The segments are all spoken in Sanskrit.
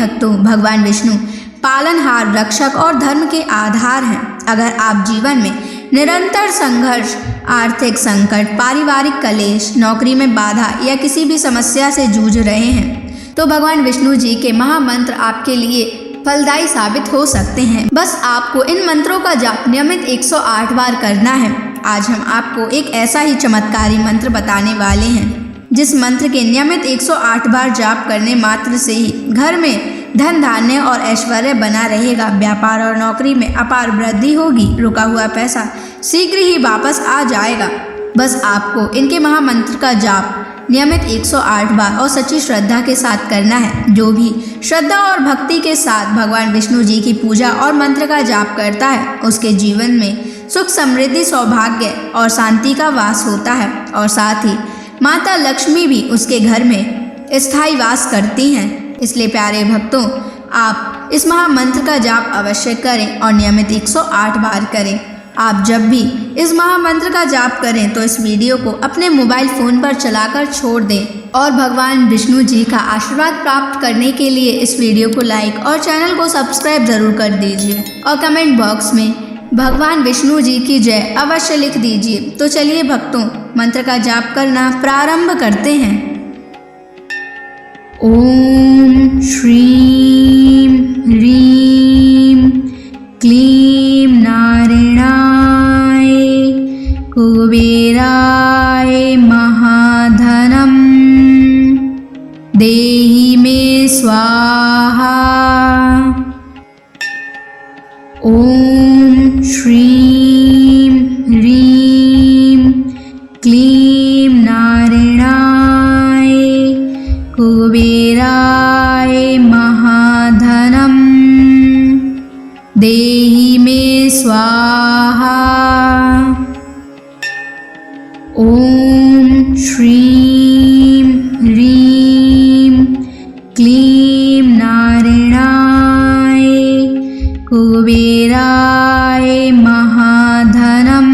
भक्तों, भगवान विष्णु पालनहार, रक्षक और धर्म के आधार हैं। अगर आप जीवन में निरंतर संघर्ष, आर्थिक संकट, पारिवारिक कलेश, नौकरी में बाधा या किसी भी समस्या से जूझ रहे हैं तो भगवान विष्णु जी के महामंत्र आपके लिए फलदायी साबित हो सकते हैं। बस आपको इन मंत्रों का जाप नियमित 108 बार करना है। आज हम आपको एक ऐसा ही चमत्कारी मंत्र बताने वाले हैं जिस मंत्र के नियमित 108 बार जाप करने मात्र से ही घर में धन धान्य और ऐश्वर्य बना रहेगा। व्यापार और नौकरी में अपार वृद्धि होगी। रुका हुआ पैसा शीघ्र ही वापस आ जाएगा। बस आपको इनके महामंत्र का जाप नियमित 108 बार और सच्ची श्रद्धा के साथ करना है। जो भी श्रद्धा और भक्ति के साथ भगवान विष्णु जी की पूजा और मंत्र का जाप करता है उसके जीवन में सुख, समृद्धि, सौभाग्य और शांति का वास होता है और साथ ही माता लक्ष्मी भी उसके घर में स्थायी वास करती हैं। इसलिए प्यारे भक्तों, आप इस महामंत्र का जाप अवश्य करें और नियमित 108 बार करें। आप जब भी इस महामंत्र का जाप करें तो इस वीडियो को अपने मोबाइल फ़ोन पर चलाकर छोड़ दें और भगवान विष्णु जी का आशीर्वाद प्राप्त करने के लिए इस वीडियो को लाइक और चैनल को सब्सक्राइब ज़रूर कर दीजिए और कमेंट बॉक्स में भगवान विष्णु जी की जय अवश्य लिख दीजिए। तो चलिए भक्तों, मंत्र का जाप करना प्रारंभ करते हैं। ओम श्रीं ह्रीं क्लीं नारायणाय कुबेराय महाधनं देहि मे स्वाहा। ओम श्रीं ह्रीं क्लीं नारायणाय कुबेराय महाधनं देहि मे स्वाहा। ओम श्रीं ह्रीं क्लीं नारायणाय कुबेराय महाधनं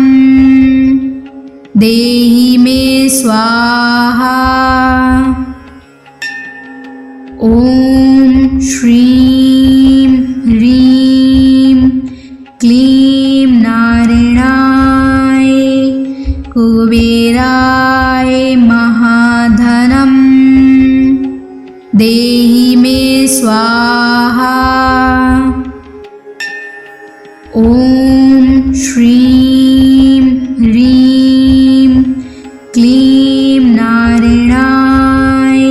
देहि मे स्वाहा। ओम श्रीं ह्रीं क्लीं नारायणाय कुबेराय महाधनं देहि मे स्वाहा। ओम श्रीं ह्रीं क्लीं नारायणाय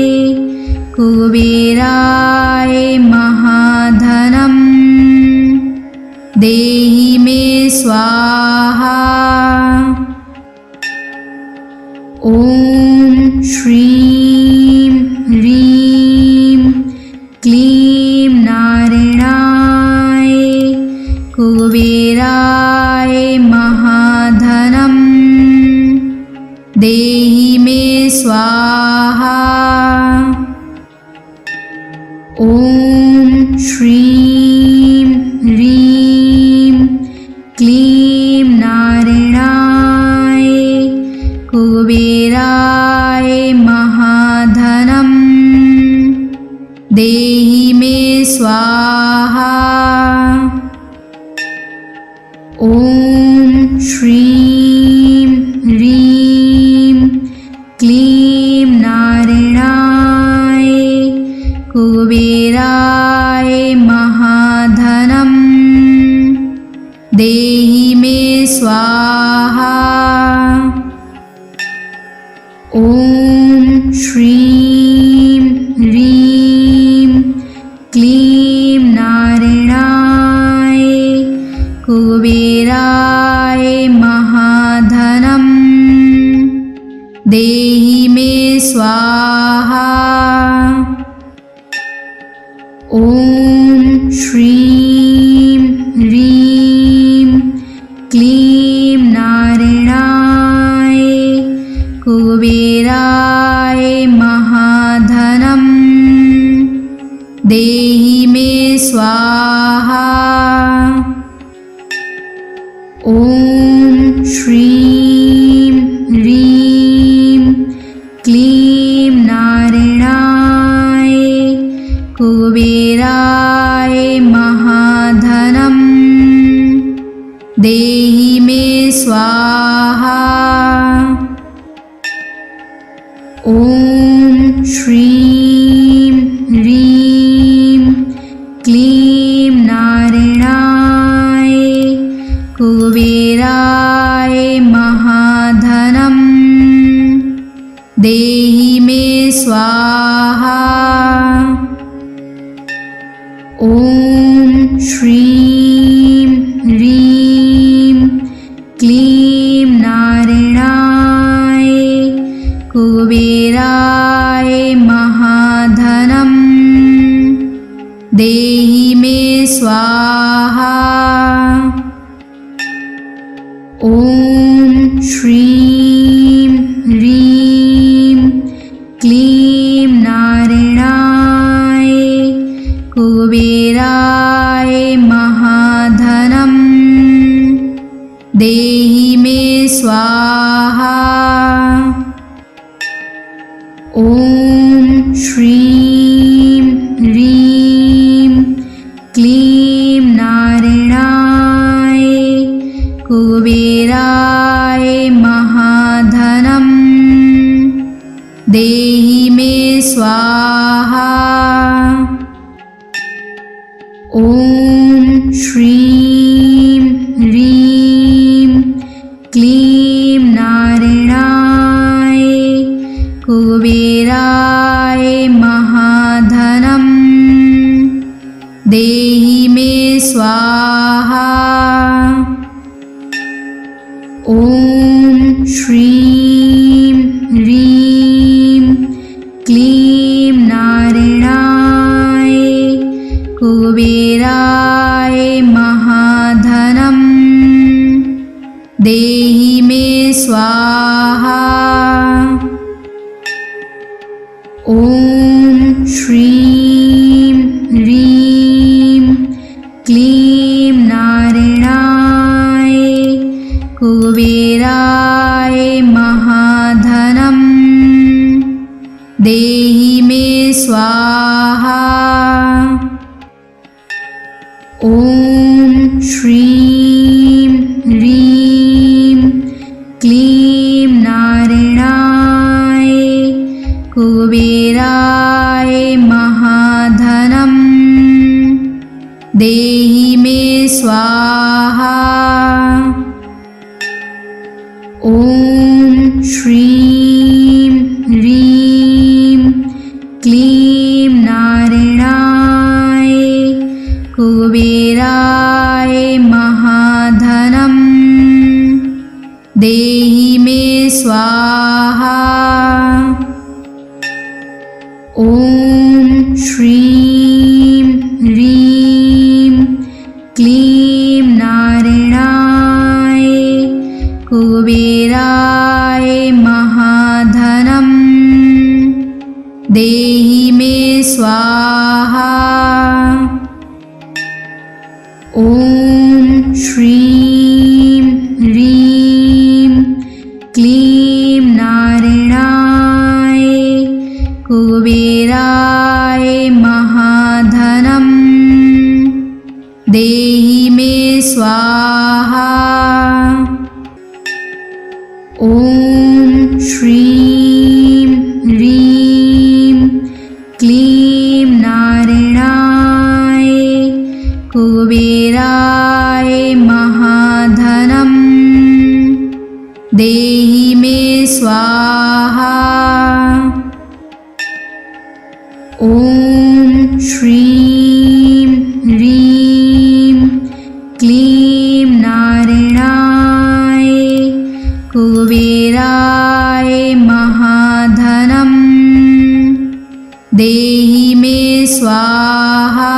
कुबेराय महाधनं देहि मे स्वाहा। ओम श्रीं ह्रीं क्लीं नारायणाय कुबेराय महाधनं देहि मे स्वाहा। ओम श्रीं ह्रीं क्लीं नारायणाय कुबेराय महाधनं देहि मे स्वाहा। ओम श्रीं ह्रीं क्लीं नारायणाय कुबेराय महाधनं देहि मे स्वाहा। ओम श्रीं ह्रीं क्लीं नारायणाय कुबेराय महाधनं देहि मे स्वाहा। ओम श्रीं ह्रीं क्लीं नारायणाय कुबेराय महाधनं देहि मे स्वाहा। ओम श्रीं ह्रीं क्लीं नारायणाय कुबेराय स्वाहा। ॐ श्रीं ह्रीं क्लीं नारायणाय कुबेराय महाधनं देहि मे स्वाहा। ॐ श्रीं ह्रीं क्लीं नारायणाय कुबेराय महाधनं देहि मे स्वाहा। ॐ श्रीं ह्रीं क्लीं नारायणाय कुबेराय महाधनं देहि मे स्वाहा। ॐ श्रीं ह्रीं क्लीं नारायणाय कुबेराय महाधनं देहि मे स्वाहा। ॐ श्रीं ह्रीं क्लीं नारायणाय कुबेराय महाधनं देहि मे स्वाहा। ॐ श्रीं ह्रीं क्लीं नारायणाय कुबेराय महाधनं देहि मे स्वाहा। ॐ श्रीं ह्रीं क्लीं नारायणाय कुबेराय महाधनं देहि मे स्वाहा। ॐ श्रीं ह्रीं क्लीं नारायणाय कुबेराय महाधनं देहि मे स्वाहा। ॐ श्रीं ह्रीं क्लीं नारायणाय कुबेराय महाधनं देहि मे स्वाहा। ॐ श्रीं ह्रीं क्लीं नारायणाय कुबेराय महाधनं देहि मे स्वाहा। ॐ श्रीं ह्रीं क्लीं नारायणाय कुबेराय महाधनं देहि मे स्वाहा। ॐ श्रीं ह्रीं क्लीं नारायणाय कुबेराय महाधनं देहि मे स्वाहा। ॐ श्रीं ह्रीं क्लीं नारायणाय कुबेराय महाधनं देहि मे स्वाहा।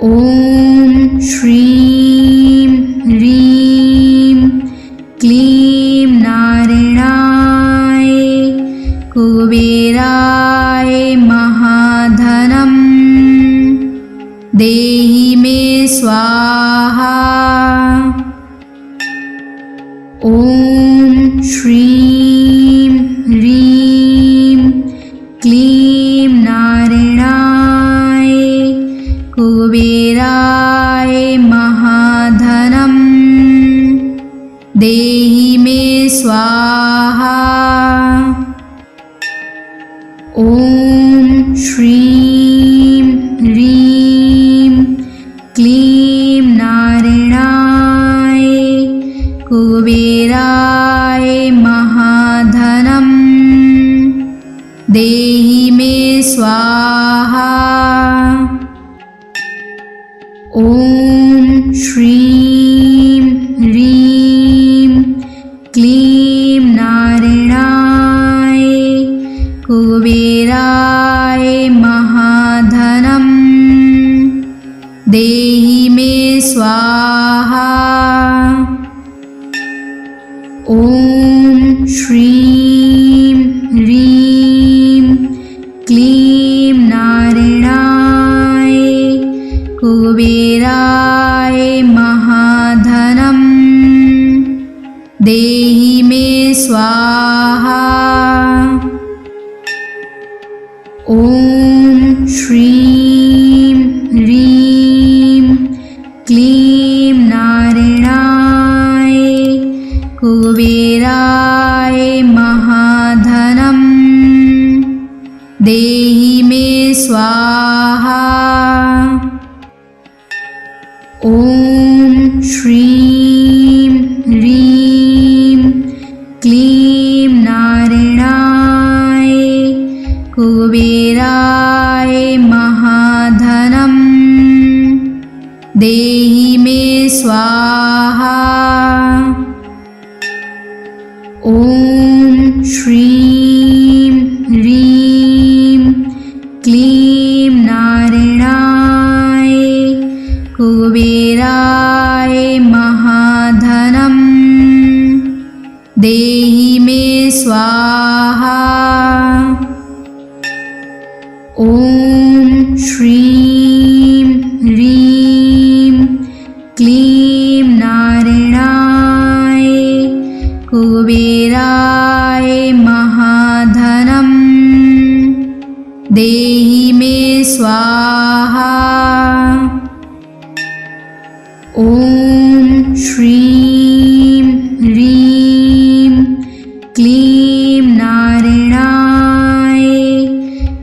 ॐ श्रीं ह्रीं क्लीं नारायणाय कुबेराय महाधनं देहि मे स्वाहा। ॐ श्रीं ह्रीं क्लीं नारायणाय कुबेराय महाधनं देहि मे स्वाहा। ॐ श्रीं ह्रीं क्लीं नारायणाय कुबेराय महाधनं देहि मे स्वाहा। ॐ श्रीं ह्रीं क्लीं नारायणाय कुबेराय महाधनं देहि मे स्वाहा। ॐ श्रीं ह्रीं क्लीं नारायणाय कुबेराय महाधनं देहि मे स्वाहा। ॐ श्रीं ह्रीं क्लीं नारायणाय कुबेराय महाधनं देहि मे स्वाहा। ॐ श्रीं ह्रीं क्लीं नारायणाय कुबेराय महाधनं देहि मे स्वाहा। ॐ श्रीं ह्रीं क्लीं नारायणाय कुबेराय महाधनं देहि मे स्वाहा। ॐ श्रीं ह्रीं क्लीं नारायणाय कुबेराय महाधनं देहि मे स्वाहा। ॐ श्रीं ह्रीं क्लीं नारायणाय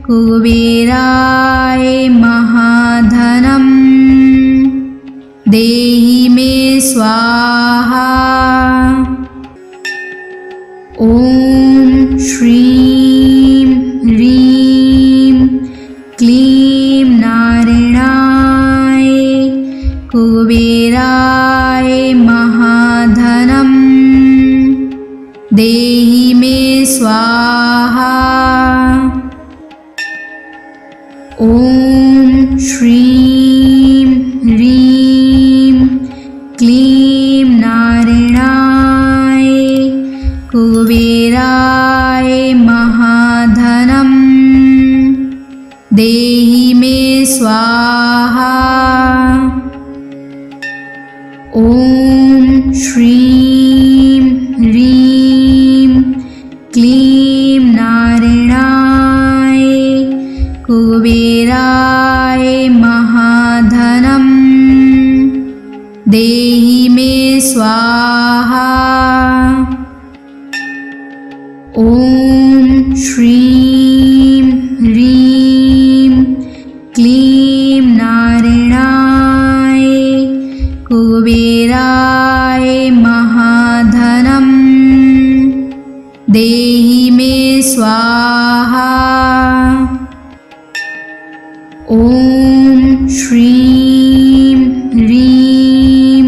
कुबेराय महाधनं देहि मे स्वाहा। ॐ श्रीं ह्रीं क्लीं नारायणाय कुबेराय महाधनं देहि मे स्वाहा। ॐ श्रीं ह्रीं क्लीं नारायणाय कुबेराय महाधनं देहि मे स्वाहा। ॐ श्रीं ह्रीं क्लीं नारायणाय कुबेराय महाधनं देहि मे स्वाहा। ॐ श्रीं ह्रीं क्लीं नारायणाय कुबेराय महाधनं देहि मे स्वाहा। ॐ श्रीं ह्रीं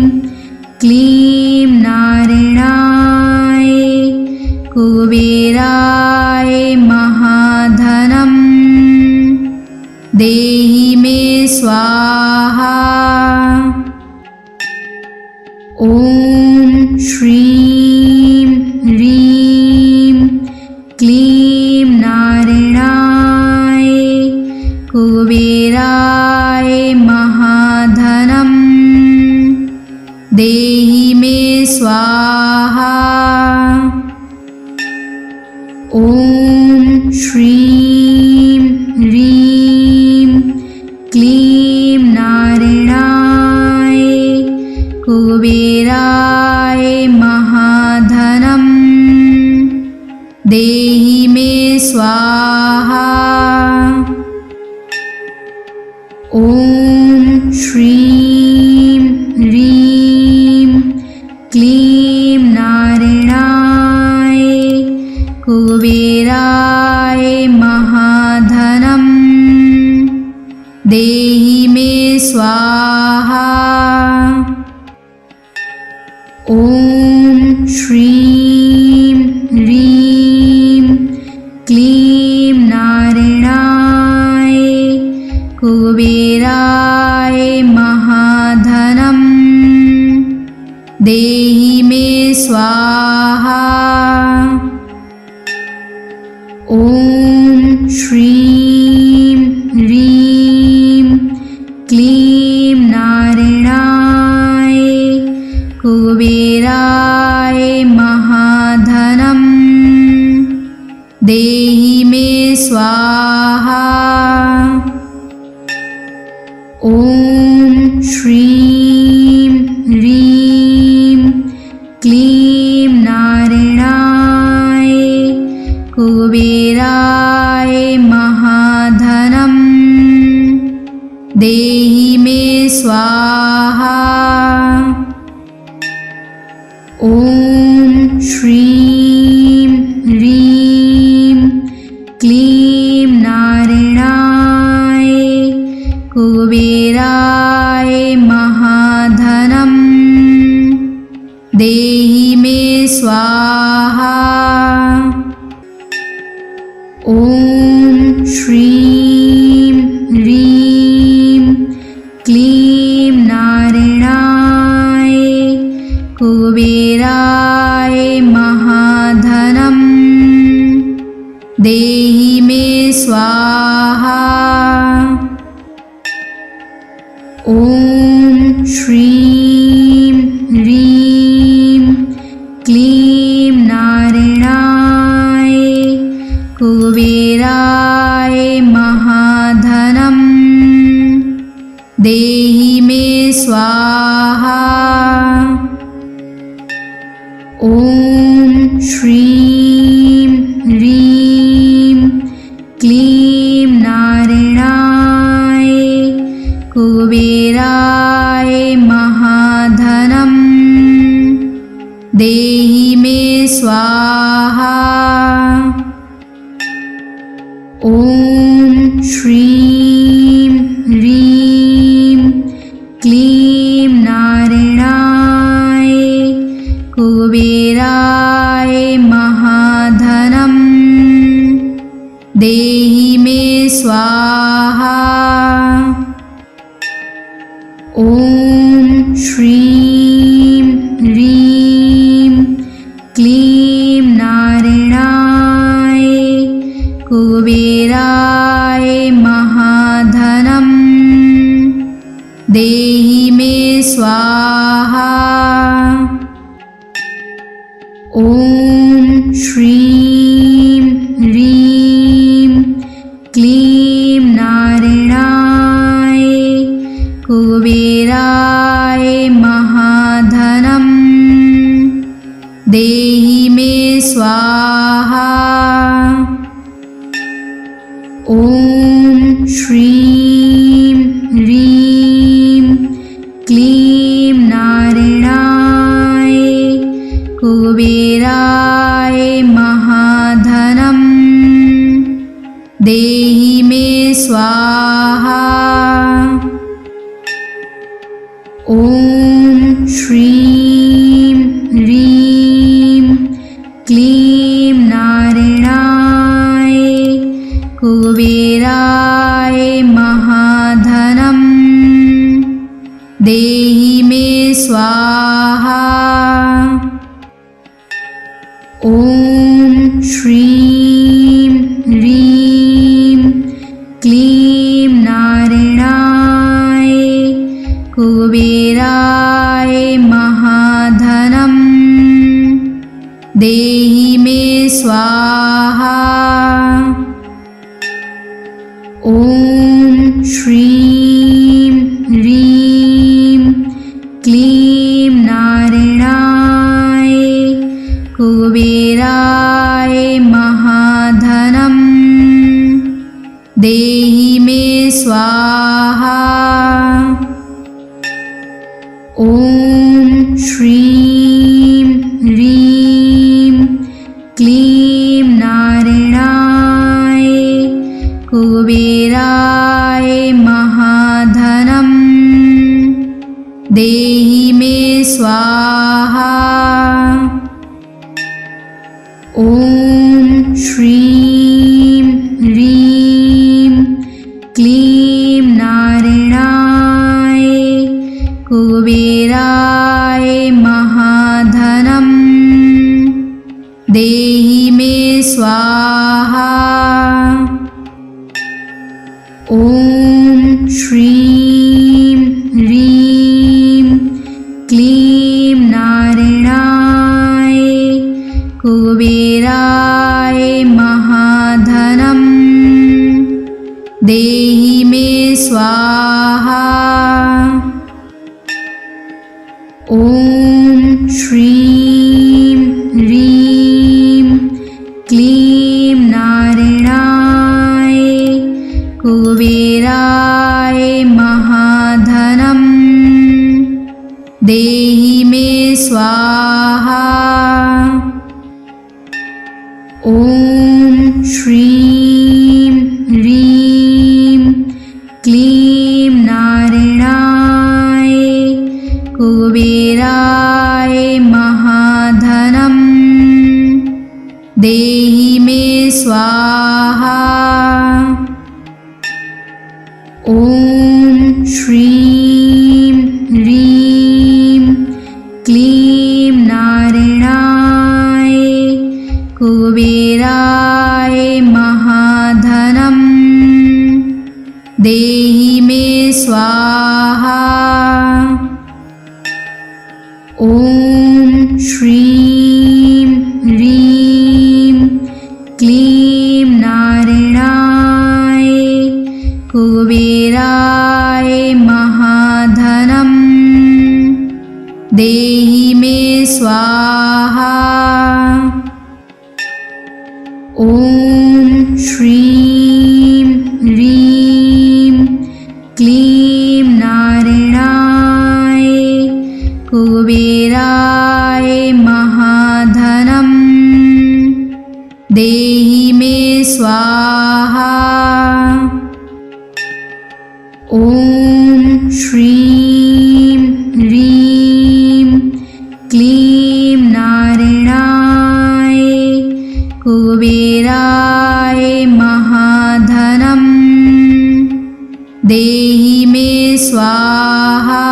क्लीं नारायणाय कुबेराय महाधनं देहि मे स्वाहा। ॐ श्रीं ह्रीं क्लीं नारायणाय कुबेराय महाधनं देहि मे स्वाहा। ॐ श्रीं ह्रीं क्लीं नारायणाय कुबेराय महाधनं स्वाहा। ॐ श्रीं ह्रीं क्लीं नारायणाय कुबेराय महाधनं देहि मे स्वाहा। ॐ श्रीं ह्रीं क्लीं नारायणाय कुबेराय महाधनं देहि मे स्वाहा। ॐ श्रीं ह्रीं क्लीं नारायणाय कुबेराय महाधनं देहि मे स्वाहा। ॐ श्रीं ह्रीं क्लीं नारायणाय कुबेराय महाधनं देहि मे स्वाहा। ॐ श्रीं ह्रीं क्लीं नारायणाय कुबेराय महाधनं देहि मे स्वाहा। ॐ श्रीं ह्रीं क्लीं नारायणाय कुबेराय महाधनं देहि मे स्वाहा। ॐ श्रीं ह्रीं क्लीं नारायणाय कुबेराय महाधनं देहि मे स्वाहा। ॐ श्रीं ह्रीं क्लीं नारायणाय कुबेराय महाधनं देहि मे स्वाहा। ॐ श्रीं ह्रीं क्लीं नारायणाय कुबेराय महाधनं देहि मे स्वाहा। ॐ श्रीं ह्रीं क्लीं नारायणाय कुबेराय महाधनं देहि मे स्वाहा। ॐ श्रीं ह्रीं क्लीं नारायणाय कुबेराय महाधनं देहि मे स्वाहा। ॐ श्रीं ह्रीं क्लीं नारायणाय कुबेराय महाधनं देहि मे स्वाहा। ॐ श्रीं ह्रीं क्लीं नारायणाय कुबेराय महाधनं देहि मे स्वाहा। ॐ श्रीं ह्रीं क्लीं नारायणाय कुबेराय महाधनं देहि मे स्वाहा। ॐ श्रीं ह्रीं क्लीं नारायणाय कुबेराय महाधनं ॐ श्रीं ह्रीं क्लीं नारायणाय कुबेराय महाधनं देहि मे स्वाहा। ॐ श्रीं ह्रीं क्लीं नारायणाय कुबेराय महाधनं देहि मे स्वाहा। ॐ श्रीं ह्रीं क्लीं नारायणाय कुबेराय महाधनं देहि मे स्वाहा। ॐ श्रीं ह्रीं क्लीं नारायणाय कुबेराय महाधनं देहि मे स्वाहा। ॐ श्रीं ह्रीं क्लीं नारायणाय कुबेराय महाधनं देहि मे स्वाहा। ॐ श्रीं ह्रीं क्लीं नारायणाय कुबेराय महाधनं देहि मे स्वाहा। ॐ श्रीं ह्रीं क्लीं नारायणाय कुबेराय महाधनं देहि मे स्वाहा। ॐ श्रीं ह्रीं क्लीं नारायणाय कुबेराय महाधनं देहि मे स्वाहा।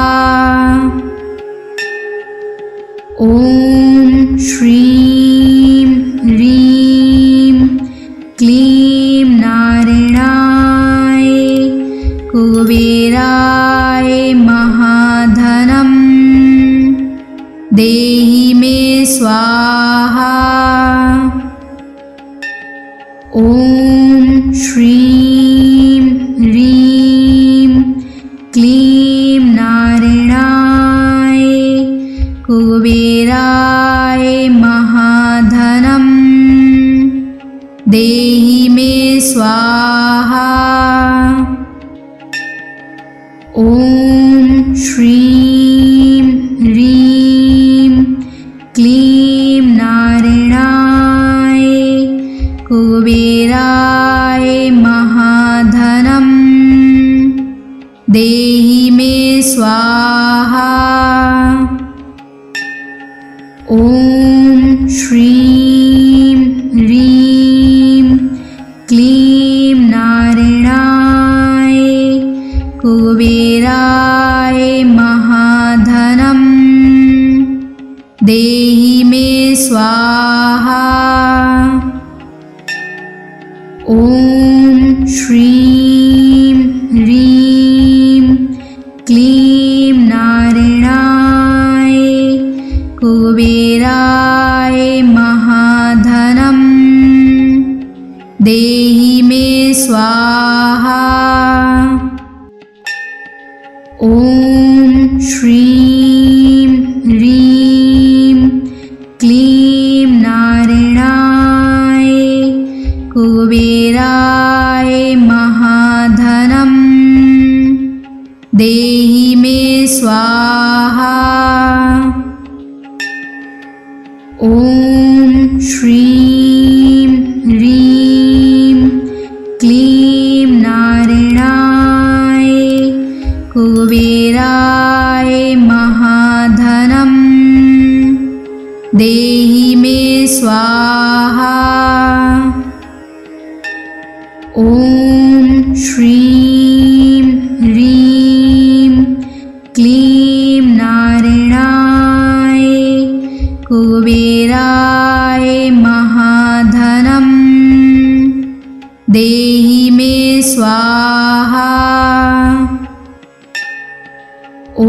ॐ श्रीं ह्रीं क्लीं नारायणाय कुबेराय महाधनं देहि मे स्वाहा। ॐ श्रीं ह्रीं क्लीं नारायणाय कुबेराय महाधनं देहि मे स्वाहा। ॐ श्रीं ह्रीं क्लीं नारायणाय कुबेराय महाधनं देहि मे स्वाहा। ॐ श्रीं ह्रीं क्लीं नारायणाय कुबेराय महाधनं देहि मे स्वाहा। ॐ श्रीं ह्रीं क्लीं नारायणाय कुबेराय महाधनं देहि मे स्वाहा। ॐ श्रीं ह्रीं क्लीं नारायणाय कुबेराय महाधनं देहि मे स्वाहा। ॐ श्रीं ह्रीं क्लीं नारायणाय कुबेराय महाधनं देहि देहि मे स्वाहा। ॐ श्रीं ह्रीं क्लीं नारायणाय कुबेराय महाधनम् देहि मे स्वाहा। ॐ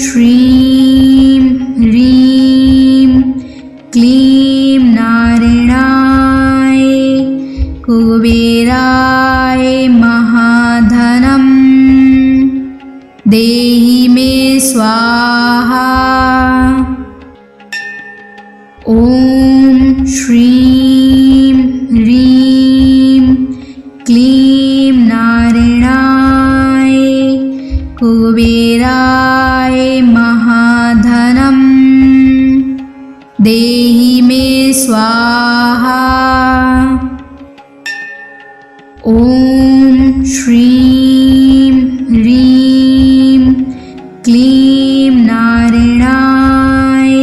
श्रीं ह्रीं क्लीं नारायणाय कुबेराय महाधनम् देहि मे स्वाहा। ॐ श्रीं ह्रीं क्लीं नारायणाय कुबेराय महाधनम् देहि मे स्वाहा। ॐ श्रीं ह्रीं क्लीं नारायणाय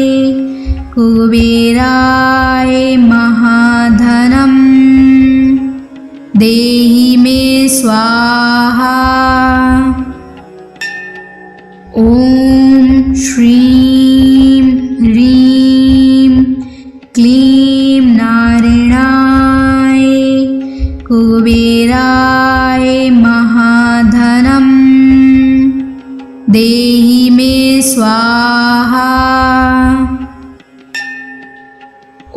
कुबेराय महाधनम् देहि मे स्वाहा। ॐ श्रीं ह्रीं क्लीं नारायणाय कुबेराय महाधनम् देहि मे स्वाहा।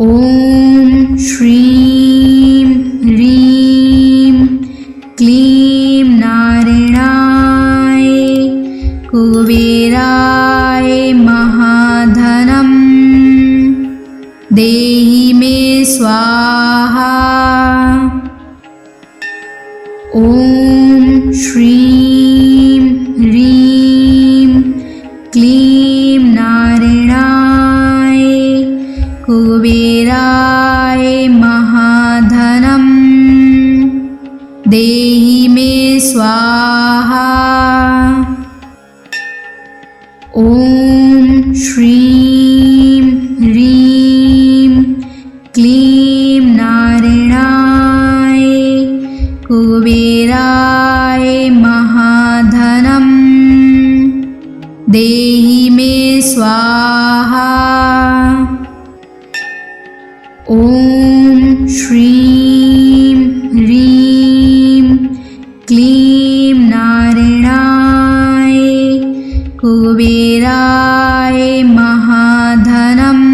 ॐ श्रीं ह्रीं क्लीं नारायणाय कुबेराय महाधनम् देहि मे स्वाहा। ॐ श्रीं ह्रीं क्लीं नारायणाय कुबेराय महाधनम् देहि मे स्वाहा। ॐ श्रीं ह्रीं क्लीं नारायणाय कुबेराय महाधनम् देहि मे स्वाहा। ॐ श्रीं ह्रीं क्लीं नारायणाय कुबेराय महाधनम्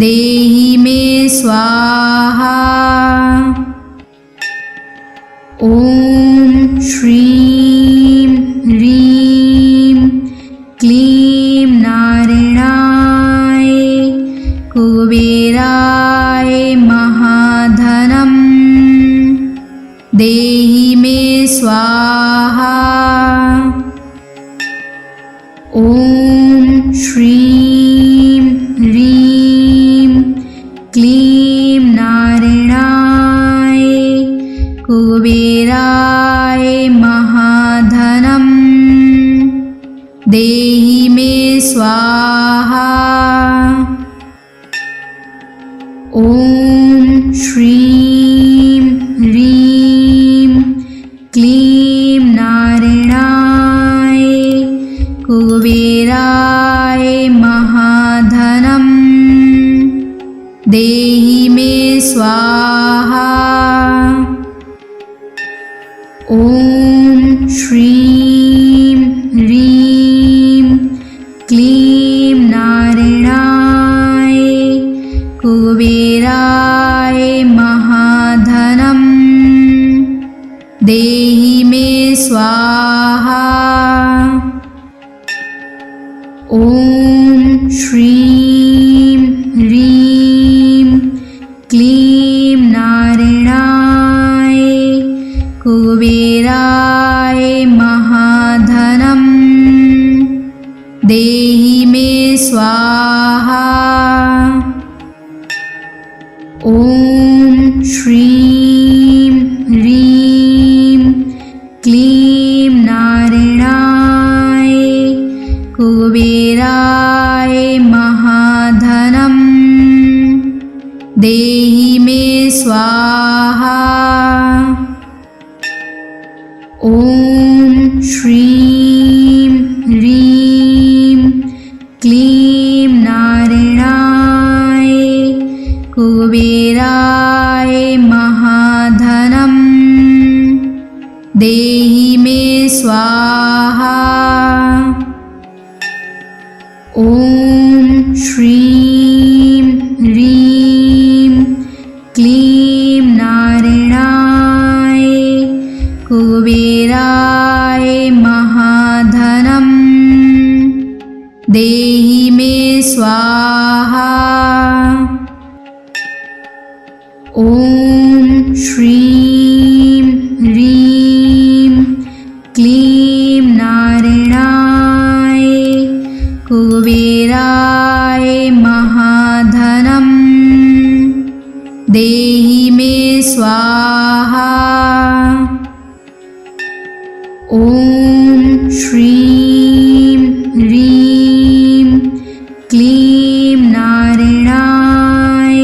देहि मे स्वाहा। ॐ श्रीं ह्रीं क्लीं नारायणाय कुबेराय महाधनम् देहि मे स्वाहा। ॐ श्रीं ह्रीं क्लीं नारायणाय कुबेराय महाधनम् देहि मे स्वाहा। ॐ श्रीं ह्रीं क्लीं नारायणाय कुबेराय महाधनम् देहि मे स्वाहा। ॐ श्रीं ह्रीं क्लीं नारायणाय कुबेराय महाधनम् देहि मे स्वाहा। ॐ श्रीं ह्रीं क्लीं नारायणाय कुबेराय महाधनम् देहि मे स्वाहा। ॐ श्रीं ह्रीं क्लीं नारायणाय कुबेराय महाधनम् देहि मे स्वाहा। ॐ श्रीं ह्रीं क्लीं नारायणाय कुबेराय महाधनं देहि मे स्वाहा। ॐ श्रीं ह्रीं क्लीं नारायणाय कुबेराय महाधनं देहि मे स्वाहा। ॐ श्रीं ह्रीं क्लीं नारायणाय कुबेराय महाधनं देहि मे स्वाहा। ॐ श्रीं ह्रीं क्लीं नारायणाय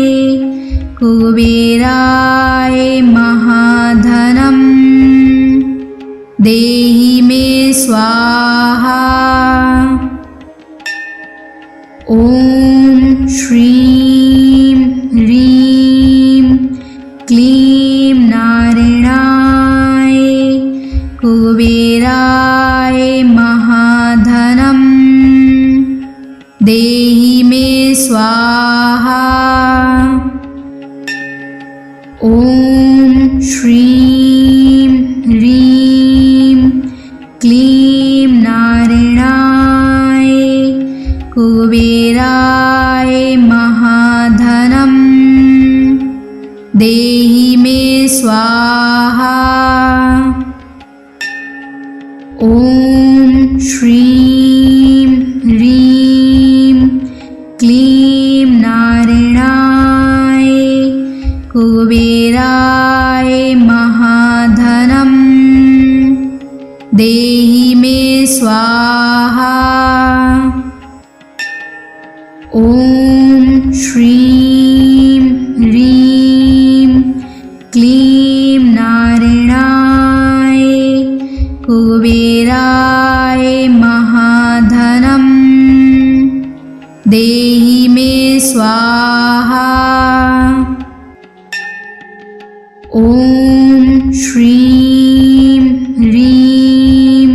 कुबेराय महाधनं देहि मे स्वाहा। ॐ श्रीं ह्रीं क्लीं नारायणाय कुबेराय महाधनं देहि मे स्वाहा। ॐ श्रीं ह्रीं क्लीं नारायणाय कुबेराय महाधनं देहि मे स्वाहा। ॐ श्रीं ह्रीं क्लीं नारायणाय कुबेराय महाधनं देहि मे स्वाहा। ॐ श्रीं ह्रीं क्लीं नारायणाय कुबेराय महाधनं देहि मे स्वाहा। ॐ श्रीं ह्रीं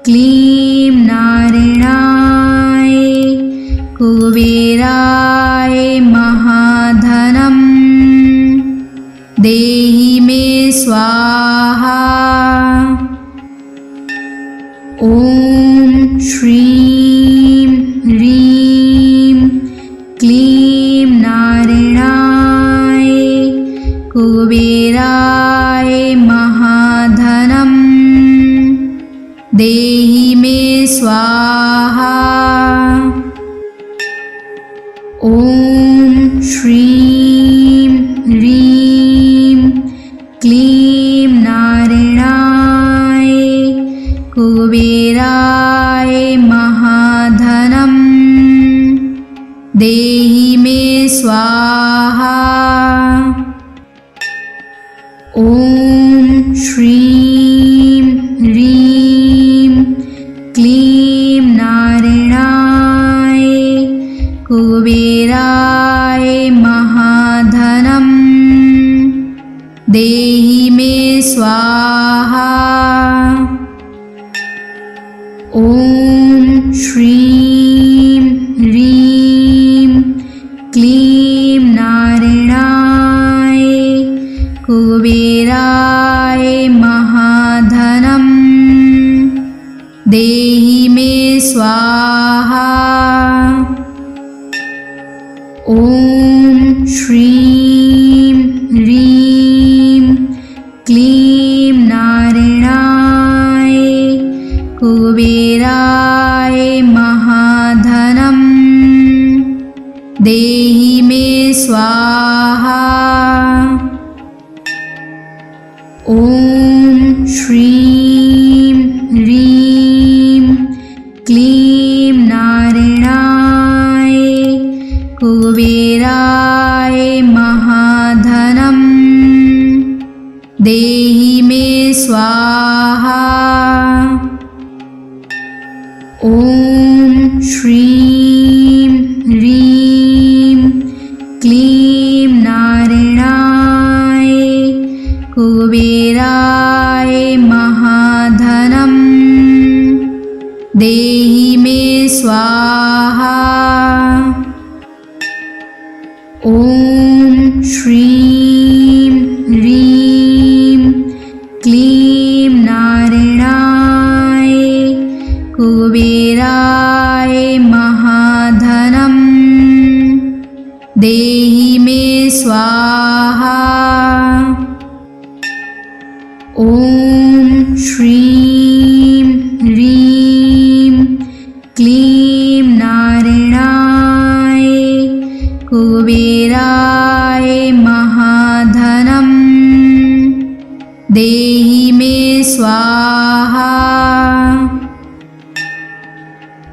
क्लीं नारायणाय कुबेराय महाधनं देहि मे स्वाहा। ॐ श्रीं ह्रीं क्लीं नारायणाय कुबेराय महाधनं देहि मे स्वाहा। ॐ श्रीं ह्रीं क्लीं नारायणाय कुबेराय महाधनं देहि मे स्वाहा। ॐ श्रीं ह्रीं क्लीं नारायणाय कुबेराय महाधनं देहि मे स्वाहा। ॐ श्रीं ह्रीं क्लीं नारायणाय कुबेराय महाधनं देहि मे स्वाहा। ॐ श्रीं ह्रीं क्लीं नारायणाय कुबेराय महाधनं देहि मे स्वाहा। ॐ श्रीं ह्रीं क्लीं नारायणाय कुबेराय ॐ श्रीं ह्रीं क्लीं नारायणाय कुबेराय महाधनं देहि मे स्वाहा। ॐ श्रीं ह्रीं क्लीं नारायणाय कुबेराय महाधनं देहि मे स्वाहा।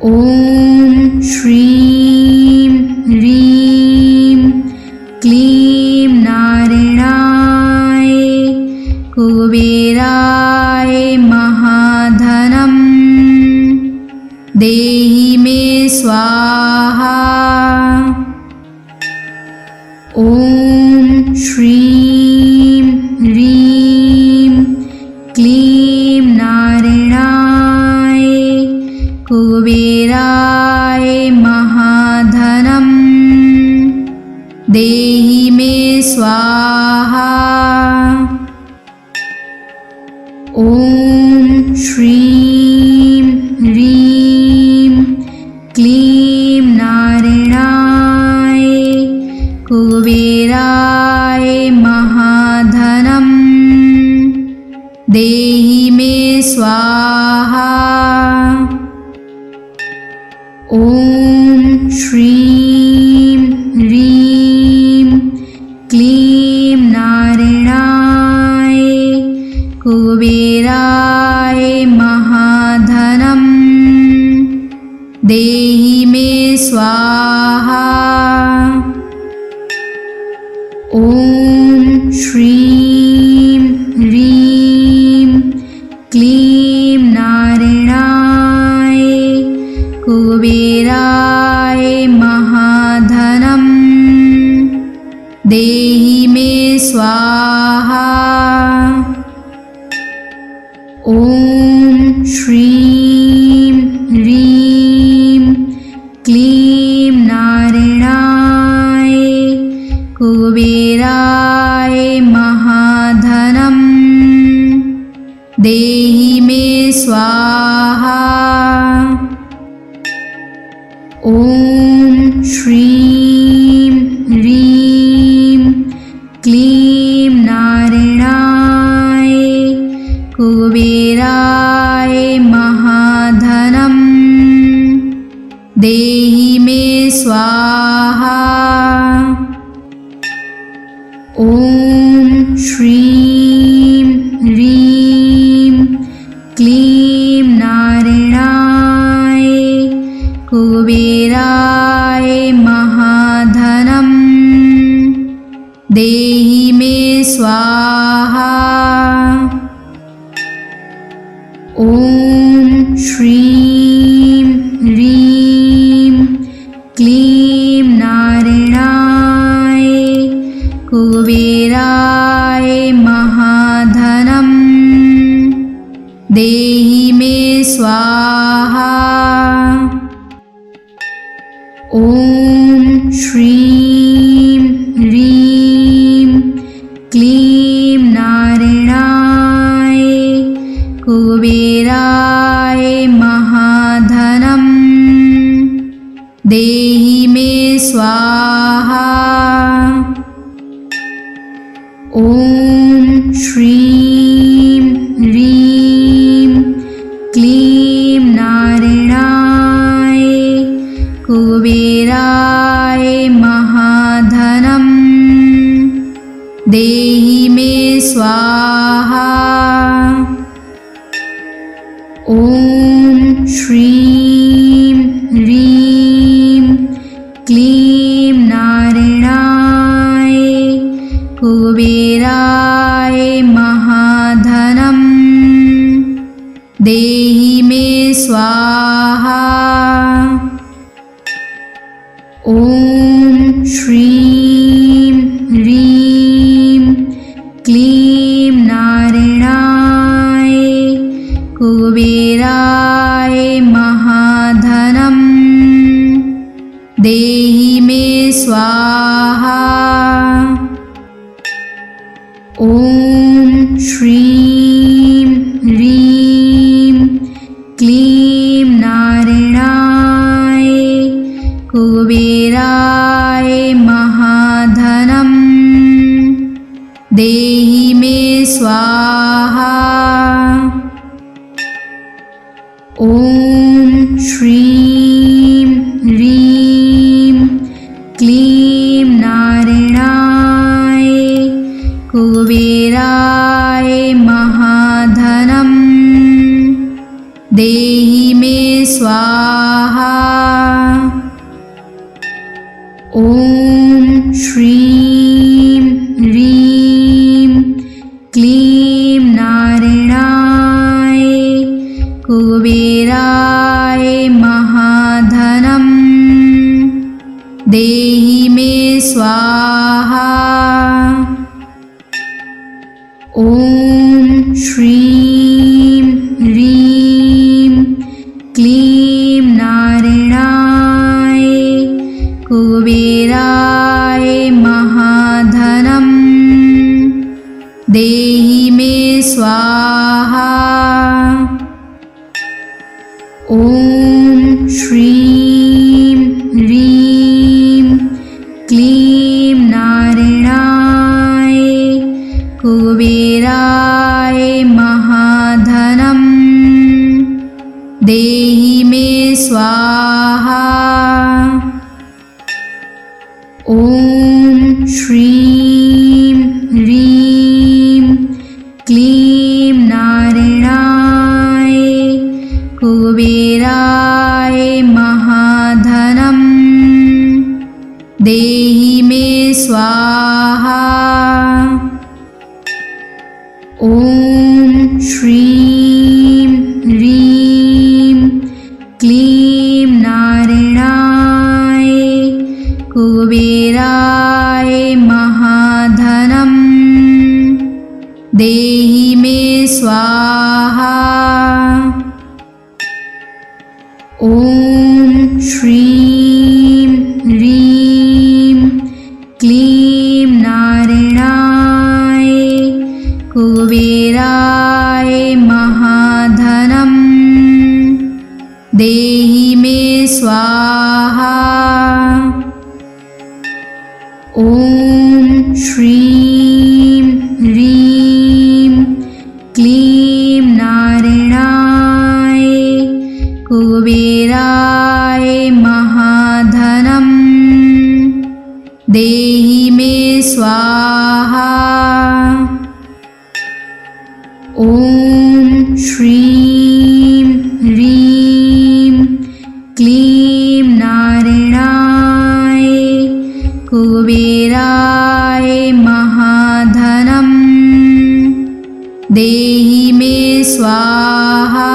ॐ श्रीं ह्रीं क्लीं नारायणाय कुबेराय महाधनं देहि मे स्वाहा। ॐ श्रीं ह्रीं क्लीं नारायणाय कुबेराय महाधनं देहि मे स्वाहा। ॐ श्रीं ह्रीं क्लीं नारायणाय कुबेराय महाधनं देहि मे स्वाहा। ॐ श्रीं ह्रीं क्लीं नारायणाय कुबेराय महाधनं देहि मे स्वाहा। ॐ श्रीं ह्रीं क्लीं नारायणाय कुबेराय महाधनं देहि मे स्वाहा। ॐ श्रीं ह्रीं क्लीं नारायणाय कुबेराय महाधनं देहि मे स्वाहा। ॐ श्रीं ह्रीं क्लीं नारायणाय कुबेराय महाधनं देहि मे स्वाहा। ॐ श्रीं ह्रीं क्लीं नारायणाय कुबेराय महाधनं देहि मे स्वाहा। ॐ श्रीं ह्रीं क्लीं नारायणाय कुबेराय महाधनं देहि मे स्वाहा। ॐ श्रीं ह्रीं क्लीं नारायणाय कुबेराय महाधनं देहि मे स्वाहा। ॐ श्रीं ह्रीं क्लीं नारायणाय कुबेराय महाधनं देहि मे स्वाहा। ॐ श्रीं ह्रीं क्लीं नारायणाय कुबेराय महाधनं देहि मे स्वाहा। ॐ श्रीं ह्रीं क्लीं नारायणाय कुबेराय महाधनं देहि देहि मे स्वाहा। ॐ श्रीं ह्रीं क्लीं नारायणाय कुबेराय महाधनं देहि मे स्वाहा। ॐ श्रीं ह्रीं क्लीं नारायणाय कुबेराय महाधनं देहि मे स्वाहा। ॐ श्रीं ह्रीं क्लीं नारायणाय कुबेराय महाधनं देहि मे स्वाहा। ॐ श्रीं ह्रीं क्लीं नारायणाय कुबेराय महाधनं देहि मे स्वाहा। ॐ श्रीं ह्रीं क्लीं नारायणाय कुबेराय महाधनं देहि मे स्वाहा। ॐ श्रीं ह्रीं क्लीं नारायणाय कुबेराय महाधनं देहि मे स्वाहा। ॐ श्रीं ह्रीं क्लीं नारायणाय कुबेराय महाधनं देहि मे स्वाहा। ॐ श्रीं ह्रीं क्लीं नारायणाय कुबेराय महाधनं देहि मे स्वाहा। ॐ श्रीं ह्रीं क्लीं नारायणाय कुबेराय महाधनं देहि मे स्वाहा। ॐ श्रीं ह्रीं क्लीं नारायणाय कुबेराय महाधनं देहि मे स्वाहा।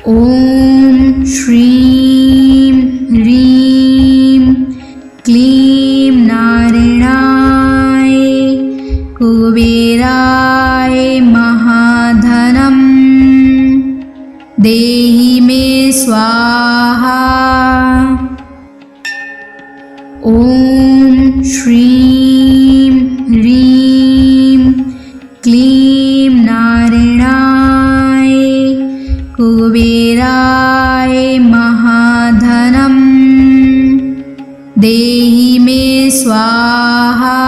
ॐ श्रीं ह्रीं क्लीं नारायणाय कुबेराय महाधनं देहि मे स्वाहा। ॐ श्रीं ह्रीं क्लीं नारायणाय कुबेराय महाधनं देहि मे स्वाहा।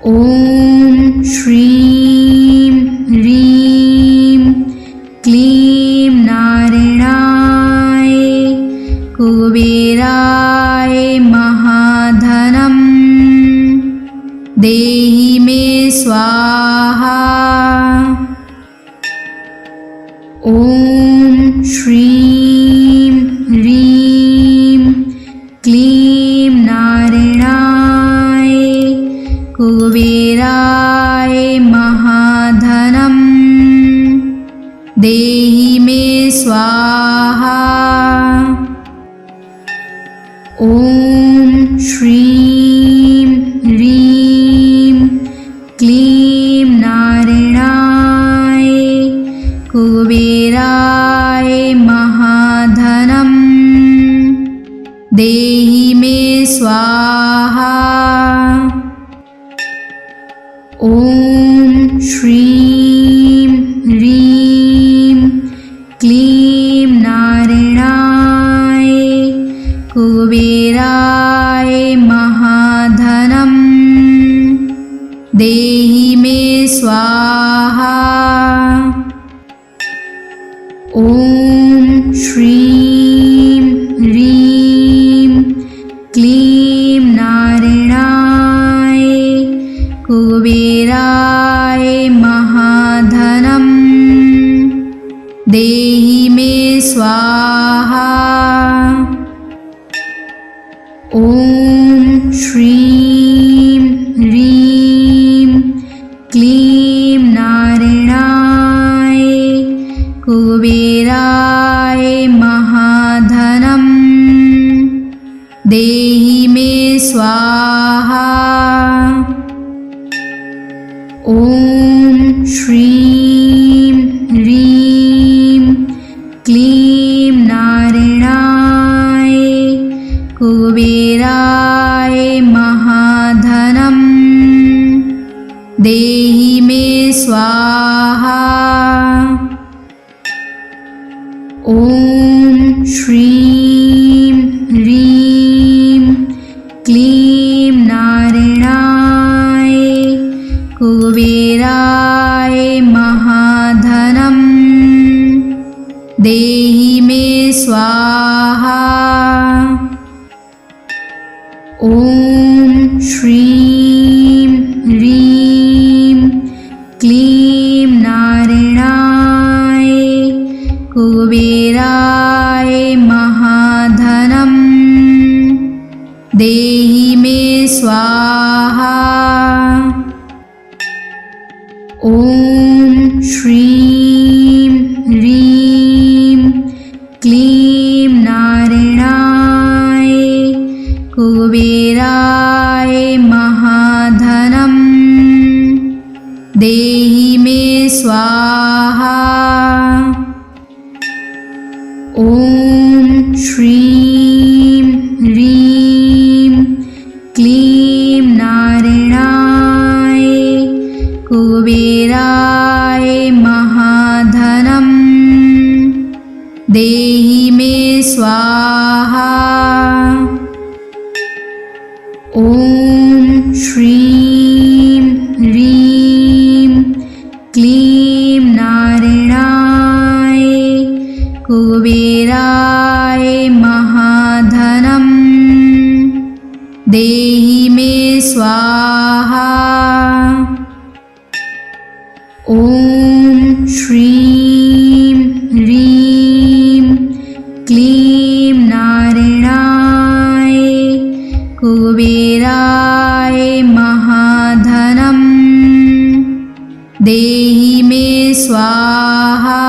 ॐ श्रीं ह्रीं क्लीं नारायणाय कुबेराय महाधनं देहि मे स्वाहा। ॐ श्रीं ह्रीं क्लीं नारायणाय कुबेराय महाधनं देहि मे स्वाहा। ॐ श्रीं ह्रीं क्लीं नारायणाय कुबेराय महाधनं स्वाहा। ॐ श्रीं ह्रीं क्लीं नारायणाय कुबेराय महाधनं देहि मे स्वाहा। ॐ श्रीं ह्रीं क्लीं नारायणाय कुबेराय महाधनं देहि मे स्वाहा। ॐ श्रीं ह्रीं क्लीं नारायणाय कुबेराय महाधनं देहि मे स्वाहा। ॐ श्रीं ह्रीं क्लीं नारायणाय कुबेराय महाधनं देहि मे स्वाहा। ॐ श्रीं ह्रीं क्लीं नारायणाय कुबेराय महाधनं देहि मे स्वाहा। ॐ श्रीं ह्रीं क्लीं नारायणाय कुबेराय महाधनं देहि मे स्वाहा। ॐ श्रीं ह्रीं क्लीं नारायणाय कुबेराय महाधनं देहि मे स्वाहा। ॐ श्रीं ह्रीं क्लीं नारायणाय कुबेराय महाधनं देहि मे स्वाहा। ॐ श्रीं ह्रीं क्लीं नारायणाय कुबेराय महाधनं देहि मे स्वाहा। ॐ श्रीं ह्रीं क्लीं नारायणाय कुबेराय महाधनं देहि मे स्वाहा।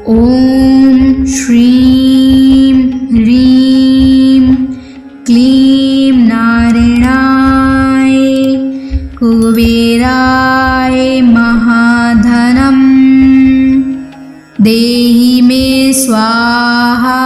ॐ श्रीं ह्रीं क्लीं नारायणाय कुबेराय महाधनं देहि मे स्वाहा।